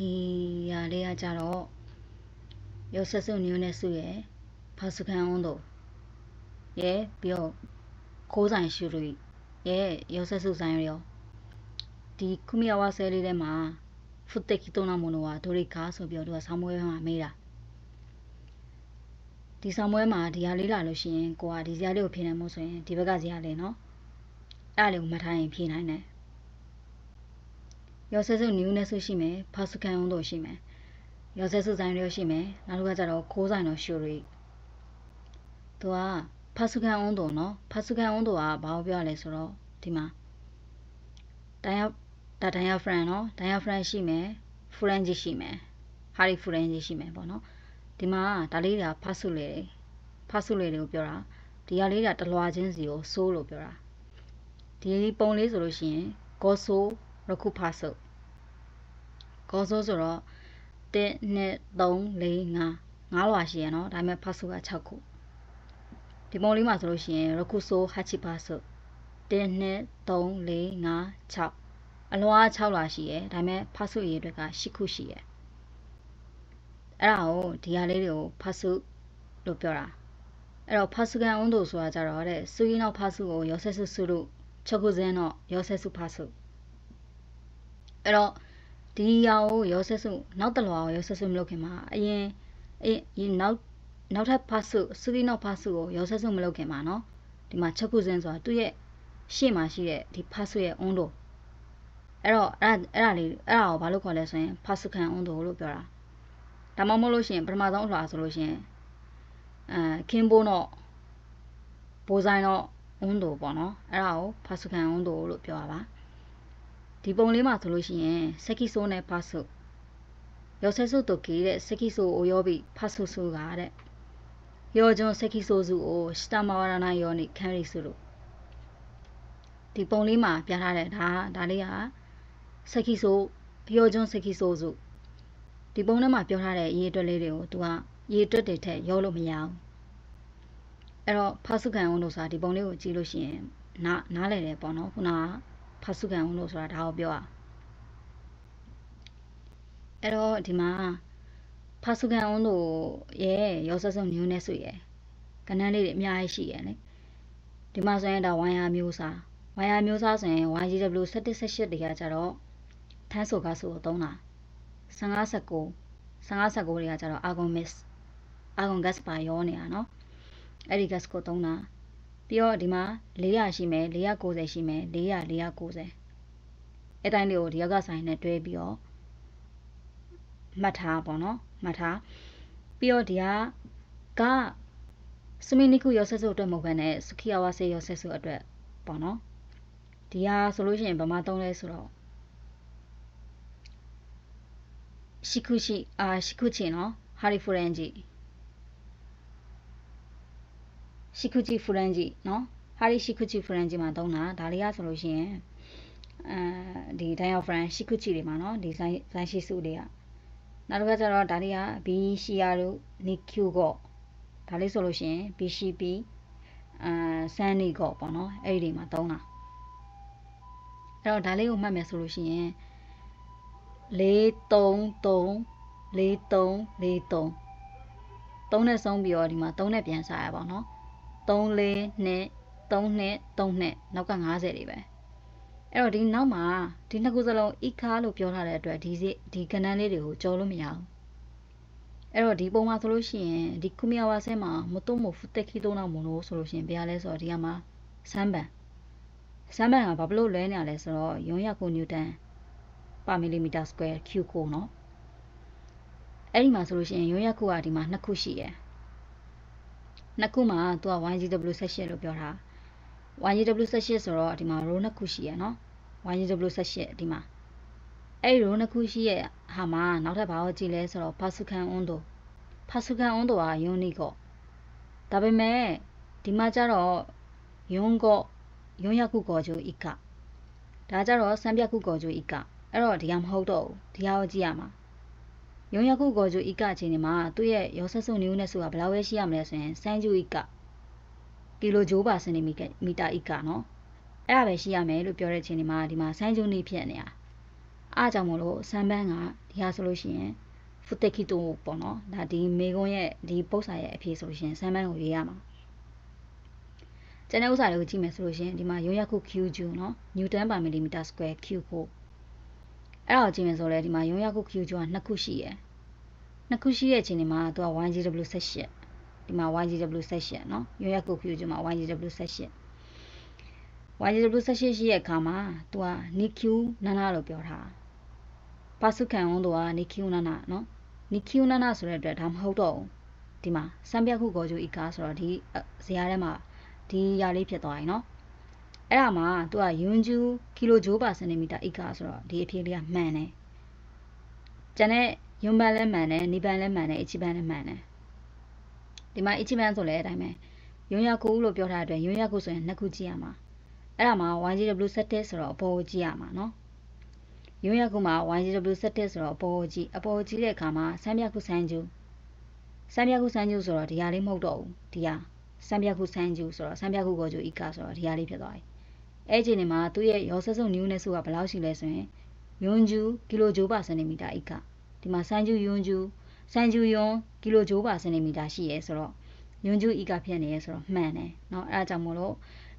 ဒီရလေးကကြတော့ရောဆက်စုံညွန်းနဲ့စုရဲ့ဖာစုခံအောင်တို့ရဲ့ပြီးတော့ခိုးဆိုင်ရှူရီရဲ့ရောဆက်စုဆိုင်ရောဒီခုမီယဝါဆဲလေးထဲမှာဖုတ်တက်ကီတုံးနာမနိုဝါဒိုရီကာဆိုပြီးတော့သူကဆောင်းပွဲမှာမေးတာဒီဆောင်းပွဲမှာဒီဟာလေးလာလို့ရှိရင်ကိုကဒီဇာလေးကိုဖြေနိုင်မို့ဆိုရင်ဒီဘက်ကဇာလေးနော်အဲ့လေးကိုမှတ်ထားရင်ဖြေနိုင်တယ်ရောဆက်စုညွန်းနဲ့စုရှိမယ်ဖာစုခံအောင်တို့ရှိမယ်ရောဆက်စုဆိုင်ရောရှိမယ်နောက်တစ်ခါကျတော့ခိုးဆိုင်တော့ရှူရီသူကဖာစုခံအောင်တို့နော်ဖာစုခံအောင်တို့ကဘာကိုပြောရလဲဆိုတော့ဒီမှာတန်ရ friend နော်တန်ရ friend ရှိမယ် friend ကြီးရှိမယ်ဟာရီ friend ကြီးရှိမယ်ပေါ့နော်ဒီမှာဒါလေးကဖာစုလေတွေကိုပြောတာဒီဟာလေးကတလွာချင်းစီကိုဆိုးလို့ပြောတာဒီပုံလေးဆိုလို့ရှိရင်ဂေါ်ဆိုရခုဖာစုဂေါ်ဆိုဆိုတော့1 2 3 4 5လွာရှိရနော်ဒါပေမဲ့ဖာစုက6ခုဒီပုံလေးမှာဆိုလို့ရှိရင်ရခုဆိုဟာချီဖာစု1 2 3 4 5 6အလွား6လွာရှိရဒါပေမဲ့ဖာစုရေအတွက်က10ခုရှိရအဲ့ဒါကိုဒီဟာလေးတွေကိုဖာစုလို့ပြောတာအဲ့တော့ဖာစုကန်အောင်တို့ဆိုတာကြတော့တဲ့စူရင်နောက်ဖာစုကိုရောဆက်စုစုလို့6ခုစင်းတော့ရောဆက်စုဖာစုအဲ့တော့ဒီဟာကိုရောဆက်စုနောက်တလွာကိုရောဆက်စုမလုပ်ခင်မှာအရင်နောက်ထပ်ဖာစုစူရင်နောက်ဖာစုကိုရောဆက်စုမလုပ်ခင်မှာနော်ဒီမှာ6ခုစင်းဆိုတာသူ့ရဲ့ရှေ့မှာရှိတဲ့ဒီဖာစုရဲ့အုံးတို့အဲ့တော့အဲ့ဒါကိုဘာလို့ခေါ်လဲဆိုရင်ဖာစုခံအုံးတို့လို့ပြောတာဒါမှမဟုတ်လို့ရှိရင်ပထမဆုံးအလွှာဆိုလို့ရှိရင်ခင်းဘိုးတော့ဘိုးဆိုင်တော့အုံးတို့ပေါ့နော်အဲ့ဒါကိုဖာစုခံအုံးတို့လို့ပြောတာပါဒီပုံလေးမှာဆိုလို့ရှိရင်စက်ကီဆိုးနဲ့ဖာစုရောဆက်စုတုတ်ကြီးတဲ့စက်ကီဆိုးကိုရောပြီးဖာစုစုကတဲ့ရောကျွန်းစက်ကီဆိုးစုကိုစတာမဝရဏယောနိခန်းရီစုလို့ဒီပုံလေးမှာပြထားတဲ့ဒါလေးကစက်ကီဆိုးရောကျွန်းစက်ကီဆိုးစုဒီပုံထဲမှာပြောထားတဲ့ရေအတွက်လေးတွေကိုသူကရေအတွက်တွေထက်ရောလို့မရဘူးအဲ့တော့ဖာစုခံအောင်လို့ဆိုတာဒီပုံလေးကိုကြည့်လို့ရှိရင်နားလည်တယ်ပေါ့နော်ခုနကဖာစုခံအောင်လို့ဆိုတာဒါကိုပြောတာအဲ့တော့ဒီမှာဖာစုခံအောင်လို့ရဲ့ရောဆက်စုံညွန်းနေဆိုရဲ့ကဏ္ဍလေးတွေအများကြီးရှိရယ်လေဒီမှာဆိုရင်ဒါဝိုင်ယာမျိုးစားဆိုရင် YGW 1718တွေကကြတော့ထန်းဆိုကားဆိုကိုသုံးတာ15-19တွေကကြတော့အာဂွန်ဂတ်ပါရောနေတာเนาะအဲ့ဒီ gas ကိုသုံးတာပြီးတော့ဒီမှာ400ရှိမယ်490ရှိမယ်490အဲ့တိုင်းလေးကိုဒီရောက်ကဆိုင်နဲ့တွဲပြီးတော့မှတ်ထားပေါ့နော်မှတ်ထားပြီးတော့ဒီကစမီနိခုရောဆက်စုအတွက်မဟုတ်ဘဲနဲ့စုခိယဝါဆေရောဆက်စုအတွက်ပေါ့နော်ဒီဟာဆိုလို့ရှိရင်ဗမာသုံးလဲဆိုတော့ရှိခုချီနော်ဟာရီဖူရန်ဂျီရှိခုချီဖူရန်ဂျီနော်ဟာရီရှိခုချီဖူရန်ဂျီမှာသုံးတာဒါလေးကဆိုလို့ရှိရင်ဒီဒိုင်ယောဖရန်ရှိခုချီတွေမှာနော်ဒီဇိုင်းရှိစုတွေကနောက်တစ်ခါကျတော့ဒါလေးကဘီရှီယာတို့နီကျူကောဒါလေးဆိုလို့ရှိရင် BCP ဆန်နီကောပေါ့နော်အဲ့ဒီမှာသုံးတာအဲ့တော့ဒါလေးကိုမှတ်မယ်ဆိုလို့ရှိရင်433နဲ့ဆုံးပြီးတော့ဒီမှာ3နဲ့ပြန်စားရပါတော့342နောက်က50တွေပဲအဲ့တော့ဒီနောက်မှာဒီနှစ်ခုစလုံး IKA လို့ပြောထားတဲ့အတွက်ဒီကဏ္ဍလေးတွေကိုကြော်လို့မရဘူးအဲ့တော့ဒီပုံမှာဆိုလို့ရှိရင်ဒီကူမီယာဝါဆဲမှာမတုံးမဖူတက်ခီတုံးတော့မလို့ဆိုလို့ရှိရင်ဘယ်ရလဲဆိုတော့ဒီကမှာစမ်းပန်ကဘာလို့လွဲနေရလဲဆိုတော့400 နျူတန်ပါမီလီမီတာစကွဲကျူကိုနော်အဲ့ဒီမှာဆိုလို့ရှိရင်400ကဒီမှာ2ခုရှိရယ်2ခုမှာသူက YGW 18လို့ပြောတာ YGW 18ဆိုတော့ဒီမှာ row 2ခုရှိရယ်နော် YGW 18ဒီမှာအဲ့ဒီ row 2ခုရှိရယ်ဟာမှာနောက်ထပ်ဘာကိုကြည့်လဲဆိုတော့ဖာစုခံအွန်းတို့ကယွန်းနီကောဒါပေမဲ့ဒီမှာကျတော့ယွန်းရခုကောကျိုဣကဒါကြတော့စံပြခုကောကျိုဣကအဲ့တော့ဒီကမဟုတ်တော့ဘူးဒီဟာကိုကြည့်ရမှာယွန်းရခုကောကျိုဣကချင်းနေမှာသူ့ရဲ့ရောဆက်စုံမျိုးနဲ့ဆိုတာဘယ်လောက်ပဲရှိရမလဲဆိုရင်စံကျူဣကကီလိုဂျိုးပါစင်တီမီတာဣကနော်အဲ့ဒါပဲရှိရမယ်လို့ပြောတဲ့ချင်းနေမှာဒီမှာစံကျူနေဖြစ်နေတာ အားကြောင့်မလို့စမ်းပန်းကဒီဟာဆိုလို့ရှိရင်ဖူတက်ခီတိုပေါ့နော်ဒါဒီမေကွန်းရဲ့ဒီပုတ်စာရဲ့အဖြစ်ဆိုလို့ရှိရင်စမ်းပန်းကိုရေးရမှာကျန်တဲ့ဥစ္စာတွေကိုကြည့်မယ်ဆိုလို့ရှိရင်ဒီမှာရုံးရခု Q နော် Newton per millimeter square Q ကိုအဲ့ဒါကိုကြည့်မယ်ဆိုလဲဒီမှာရုံးရခု Q က2ခုရှိရယ်2ခုရှိတဲ့အချိန်ဒီမှာသူက YGW 18ဒီမှာ YGW 18နော်ရုံးရခု Q မှာ YGW 18 YGW 18ရှိရဲ့အခါမှာသူက NQ နာနာလို့ပြောထားပါစုခံဝန်တို့က NQ နာနာနော် NQ နာနာဆိုတဲ့အတွက်ဒါမဟုတ်တော့ဘူးဒီမှာစံပြခုကောကျိုဤကားဆိုတော့ဒီဇာတ်ထဲမှာဒီຢာလေးဖြစ်သွားပြီနော်အဲ့ဒါမှာသူကယွန်းကျူကီလိုဂျိုးပါစင်တီမီတာဤကားဆိုတော့ဒီအဖြစ်လေးကမှန်တယ်ကျန်တဲ့ယွန်းပန်းလည်းမှန်တယ်နီပန်းလည်းမှန်တယ်အချီပန်းလည်းမှန်တယ်ဒီမှာအချီပန်းဆိုလည်းအတိုင်းပဲယွန်းရခုလို့ပြောထားတဲ့အတွက်ယွန်းရခုဆိုရင်2ခုကြည့်ရမှာအဲ့ဒါမှာ YGW 17ဆိုတော့အပေါ်ကိုကြည့်ရမှာနော်ရုံးရခုမှာ YGW 17ဆိုတော့အပေါ်ကိုကြည့်တဲ့အခါမှာစမ်းပြခုစမ်းကျူဆိုတော့ဒီဟာလေးမဟုတ်တော့ဘူးဒီဟာစမ်းပြခုစမ်းကျူဆိုတော့စမ်းပြခုကိုကျူဤကဆိုတော့ဒီဟာလေးဖြစ်သွားပြီအဲ့ဒီနေမှာသူ့ရဲ့ရောဆက်စုံနျူးနဲ့စုကဘယ်လောက်ရှိလဲဆိုရင်ယွန်းကျူကီလိုဂျိုးပါစင်တီမီတာဤကဒီမှာစမ်းကျူယွန်းကျူစမ်းကျူယွန်းကီလိုဂျိုးပါစင်တီမီတာရှိရဲဆိုတော့ယွန်းကျူဤကဖြစ်နေရဲဆိုတော့မှန်တယ်เนาะအဲ့ဒါကြောင့်မို့လို့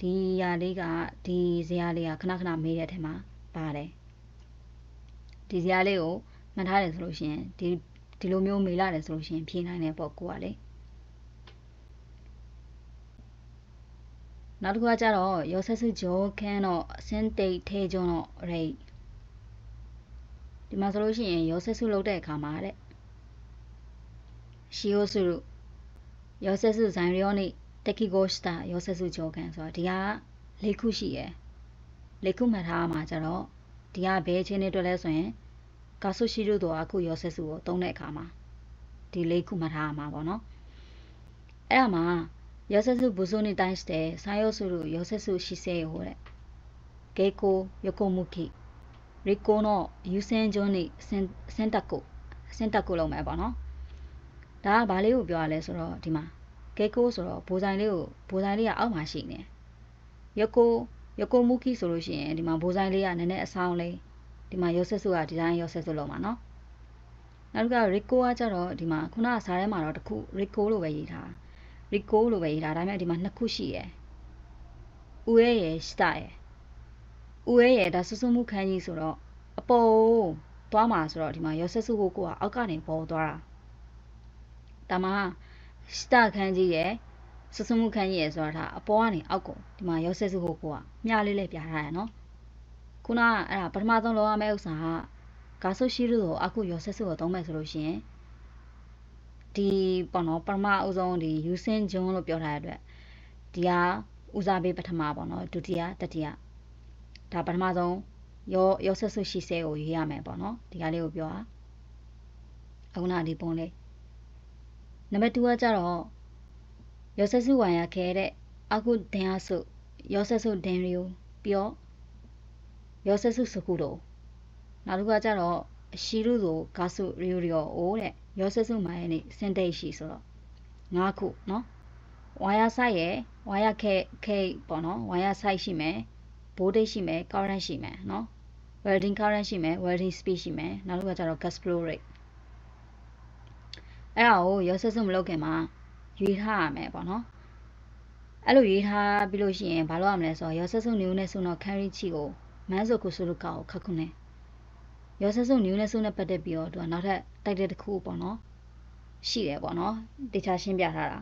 ဒီဟာလေးကဒီဇာတ်လေးကခဏခဏမေးတဲ့အထက်မှာပါတယ်ဒီဇာတ်လေးကိုမှတ်ထားတယ်ဆိုလို့ရှိရင်ဒီလိုမျိုးမေးလာတယ်ဆိုလို့ရှိရင်ဖြေနိုင်တယ်ပေါ့ကိုကလေနောက်တစ်ခုကကြတော့ရောဆက်စုဂျောခန်းတော့အစင်းတိတ်ထဲကျွန်းတော့ရိတ်ဒီမှာဆိုလို့ရှိရင်ရောဆက်စုလုပ်တဲ့အခါမှာတဲ့ရှီယိုစုရောဆက်စုဇိုင်ရီယောနိတက်ကီဂိုစတာရောဆက်စုဂျောခန်းဆိုတော့ဒီက၄ခုရှိရယ်၄ခုမှတ်ထားမှာကြတော့ဒီကဘယ်ချင်းတွေတွေ့လဲဆိုရင်ကာဆုရှိတို့တော့အခုရောဆက်စုကိုသုံးတဲ့အခါမှာဒီ၄ခုမှတ်ထားမှာပေါ့နော်အဲ့ဒါမှာရောဆက်စုဘူဇိုနီတိုင်းစ်တဲ့စာရောစုတို့ရောဆက်စုရှိစေဟိုတဲ့ဂေကိုယကိုမူခိရီကိုနော်ယူစင်ဂျွန်နိစင်တက်ကိုလုံးမယ်ပေါ့နော်ဒါကဘာလေးကိုပြောရလဲဆိုတော့ဒီမှာဂေကိုဆိုတော့ဘိုးဆိုင်လေးကအောက်မှာရှိနေယကိုမူခိဆိုလို့ရှိရင်ဒီမှာဘိုးဆိုင်လေးကနည်းနည်းအဆောင်လေးဒီမှာရောဆက်စုကဒီတိုင်းရောဆက်စုလုံးမှာနော်နောက်တစ်ခါရီကိုကကြတော့ဒီမှာခုနကစာထဲမှာတော့တစ်ခုရီကိုလို့ပဲရေးထားဒါပေမဲ့ဒီမှာ2ခုရှိရယ်ဦးရဲရယ်စတာရယ်ဦးရဲရယ်ဒါစွစွမှုခန်းကြီးဆိုတော့အပေါ်သွားမှာဆိုတော့ဒီမှာရောဆက်စုကိုကအောက်ကနေပေါ်သွားတာဒါမှစတာခန်းကြီးရယ်စွစွမှုခန်းကြီးရယ်ဆိုတာအပေါ်ကနေအောက်ကိုဒီမှာရောဆက်စုကိုကမြားလေးလေးပြထားရနော်ခုနကအဲ့ဒါပထမဆုံးလောက်ရမယ့်ဥစ္စာကကာဆုရှိလို့အခုရောဆက်စုကိုသုံးမယ်ဆိုလို့ရှိရင်ဒီပေါ့နော်ပထမအဆုံးဒီယူစင်ဂျွန်းလို့ပြောထားတဲ့အတွက်ဒီဟာဦးစားပေးပထမပေါ့နော်ဒုတိယတတိယဒါပထမဆုံးရောဆက်စုရှိစေကိုရေးရမယ်ပေါ့နော်ဒီဟာလေးကိုပြောတာအခုနဒီပုံလေးနံပါတ်2ကကြတော့ရောဆက်စုဝိုင်ရခဲတဲ့အခုဒင်ဟာစုရောဆက်စုဒင်ရီယိုပြီးတော့ရောဆက်စုစကူတို့နောက်တစ်ခုကကြတော့ရှိရုဆိုဂါစုရီယိုအိုတဲ့ရောဆက်စုမိုင်းနဲ့စင်တိတ်ရှိဆိုတော့9ခုเนาะဝါယာဆိုင်ရယ်ဝါယာခဲပေါ့နော်ဝါယာဆိုင်ရှိမယ်ဘိုးဒိတ်ရှိမယ် current ရှိမယ်เนาะ welding current ရှိမယ် welding speed ရှိမယ်နောက်တစ်ခုကကြတော့ gas flow rate အဲ့ဒါကိုရောဆက်စုမလုပ်ခင်မှာရွေးထားရမယ်ပေါ့နော်အဲ့လိုရွေးထားပြီးလို့ရှိရင်ဘာလုပ်ရမလဲဆိုတော့ရောဆက်စုနျူးနဲ့စုတော့ carry ချီကိုမန်းဆိုကိုစုလို့ကောက်ခက်ခုနေရောဆက်စုနျူးနဲ့စုနဲ့ပတ်သက်ပြီးတော့သူကနောက်ထပ်တိုက်တဲ့တစ်ခုပေါ့နော်ရှိတယ်ပေါ့နော်တေချာရှင်းပြထားတာ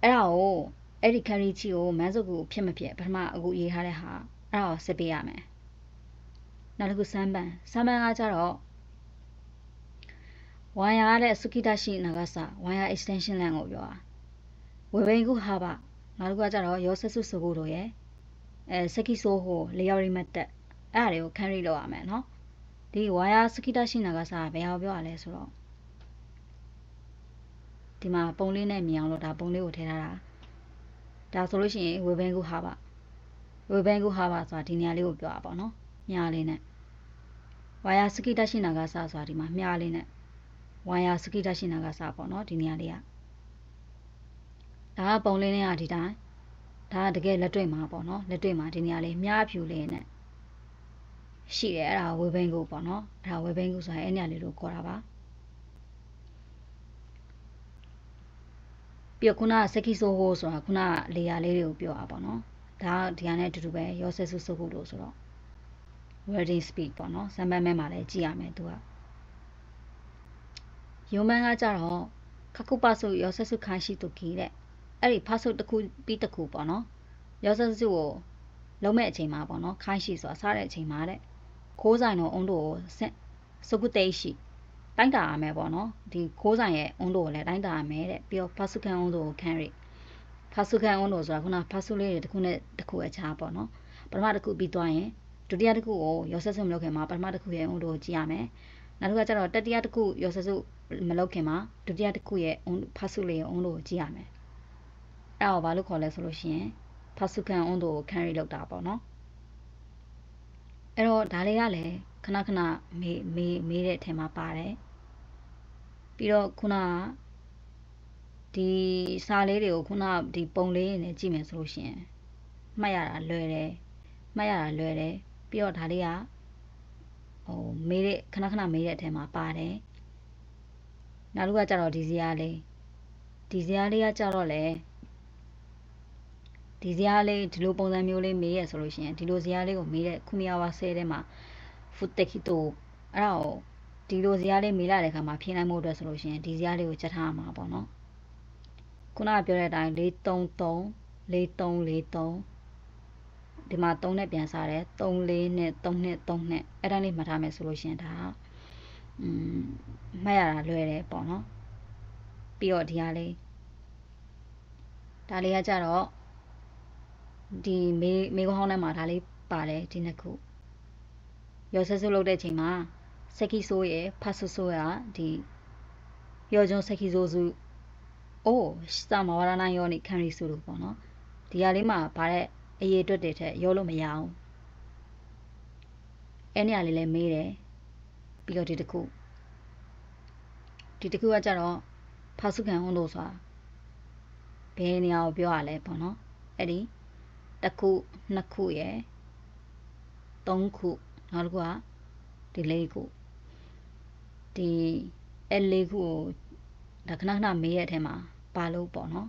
အဲ့ဒါကိုအဲ့ဒီ carry ချီကိုမန်းစုကိုဖြစ်မဖြစ်ပထမအခုရေးထားတဲ့ဟာအဲ့ဒါကိုစစ်ပေးရမယ်နောက်တစ်ခုစမ်းပန်းကကြတော့ဝိုင်ယာတဲ့စကိတရှိနာဂါဆာဝိုင်ယာ extension length ကိုပြောတာဝေဘိန်ကုဟာဘနောက်တစ်ခုကကြတော့ရောဆက်စုစကူတို့ရဲ့စကိဆိုးဟိုလေယော်ရီမတ်တက်အဲ့ဒါတွေကို carry လုပ်ရမယ်နော်ဒီဝါယာစကိတရှိနာဂါဆာဘယ်ဟာပြောရလဲဆိုတော့ဒီမှာပုံလေးနဲ့မြင်အောင်လို့ဒါပုံလေးကိုထည့်ထားတာဒါဆိုလို့ရှိရင်ဝေဘန်ကုဟာဘဆိုတာဒီနေရာလေးကိုပြောတာပေါ့နော်မြားလေးနဲ့ဝါယာစကိတရှိနာဂါဆာဆိုတာဒီမှာမြားလေးနဲ့ဝါယာစကိတရှိနာဂါဆာပေါ့နော်ဒီနေရာလေးကဒါကပုံလေးနဲ့ကဒီတိုင်းဒါကတကယ်လက်တွေ့မှာပေါ့နော်လက်တွေ့မှာဒီနေရာလေးမြားဖြူလေးနဲ့ ရှိတယ်အဲ့ဒါဝေဘင်းကူပေါ့နော်အဲ့ဒါဝေဘင်းကူဆိုတာအဲ့နေရာလေးကိုခေါ်တာပါပြီးတော့ခုနကစက်ကီဆိုဟိုဆိုတာခုနကလေယာလေးတွေကိုပြောတာပေါ့နော်ဒါဒီဟာနဲ့အတူတူပဲရောဆက်စုစုခုလို့ဆိုတော့ reading speed ပေါ့နော်စမ်းပန်းမဲမှာလည်းကြည့်ရမယ်သူကယုံမန်းကကြတော့ခခုပစုရောဆက်စုခိုင်းရှိသူကြီးတဲ့အဲ့ဒီဖဆုတစ်ခုပြီးတစ်ခုပေါ့နော်ရောဆက်စုကိုလုံးမဲ့အချိန်မှာပေါ့နော်ခိုင်းရှိဆိုတာစားတဲ့အချိန်မှာတဲ့ခိုးဆိုင်တော်အုံးတို့ကိုစကုတေးရှိတိုင်းတာရမယ်ပေါ့နော်ဒီခိုးဆိုင်ရဲ့အုံးတို့ကိုလည်းတိုင်းတာရမယ်တဲ့ပြီးတော့ဖဆုခန်းအုံးတို့ကိုခန်းရိဖဆုခန်းအုံးတို့ဆိုတာခုနဖဆုလေးတွေတစ်ခုနဲ့တစ်ခုအခြားပေါ့နော်ပထမတစ်ခုပြီးသွားရင်ဒုတိယတစ်ခုကိုရောဆက်စုမလုပ်ခင်မှာပထမတစ်ခုရဲ့အုံးတို့ကိုကြည့်ရမယ်နောက်တစ်ခါကျတော့တတိယတစ်ခုရောဆက်စုမလုပ်ခင်မှာဒုတိယတစ်ခုရဲ့ဖဆုလေးရဲ့အုံးတို့ကိုကြည့်ရမယ်အဲ့ဒါကိုဘာလို့ခေါ်လဲဆိုလို့ရှိရင်ဖဆုခန်းအုံးတို့ကိုခန်းရိလောက်တာပေါ့နော်အဲ့တော့ဒါလေးကလည်းခဏခဏမေးတဲ့အထက်မှာပါတယ်ပြီးတော့ခုနကဒီစာလေးတွေကိုခုနဒီပုံလေးနဲ့ကြည့်မယ်ဆိုလို့ရှိရင်မှတ်ရတာလွယ်တယ်ပြီးတော့ဒါလေးကမေးတဲ့ခဏခဏမေးတဲ့အထက်မှာပါတယ်နောက်တစ်ခုကကြတော့ဒီဇာတ်လေးကကြတော့လေဒီဇာတ်လေးဒီလိုပုံစံမျိုးလေးမေးရဆိုလို့ရှိရင်ဒီလိုဇာတ်လေးကိုမေးတဲ့ခုမီယာဝါဆဲထဲမှာဖုတ်တက်ခီတိုအဲ့ဒါကိုဒီလိုဇာတ်လေးမေးလာတဲ့အခါမှာဖြေနိုင်မှုအတွက်ဆိုလို့ရှိရင်ဒီဇာတ်လေးကိုချက်ထားမှာပေါ့နော်ခုနကပြောတဲ့အတိုင်း433ဒီမှာ3နဲ့ပြန်စားတယ်34နဲ့3နဲ့3နဲ့အဲ့ဒါလေးမှတ်ထားမယ်ဆိုလို့ရှိရင်ဒါမှတ်ရတာလွယ်တယ်ပေါ့နော်ပြီးတော့ဒီဟာလေးဒါလေးကကြတော့ဒီမေကွန်ဟောင်းထဲမှာဒါလေးပါတယ်ဒီနှစ်ခုရောဆက်စုလုပ်တဲ့အချိန်မှာစက်ကီဆိုးရဲ့ဖတ်ဆိုးရဒီရောကျွန်းစက်ကီဆိုးစုအိုးစာမဝရနိုင်ရောနေခံရီစုလို့ပေါ့နော်ဒီဟာလေးမှာဗါတဲ့အရေးအတွက်တွေထက်ရောလို့မရအောင်အဲ့နေရာလေးလည်းမေးတယ်ပြီးတော့ဒီတစ်ခုကကြတော့ဖဆုခံဝန်တို့ဆိုတာဘယ်နေရာကိုပြောရလဲပေါ့နော်အဲ့ဒီတစ်ခုနှစ်ခုရယ်သုံးခုနောက်တစ်ခုကဒီလေးခုဒီအဲ့လေးခုကိုဒါခဏခဏမေးရတဲ့အထဲမှာပါလို့ပေါ့နော်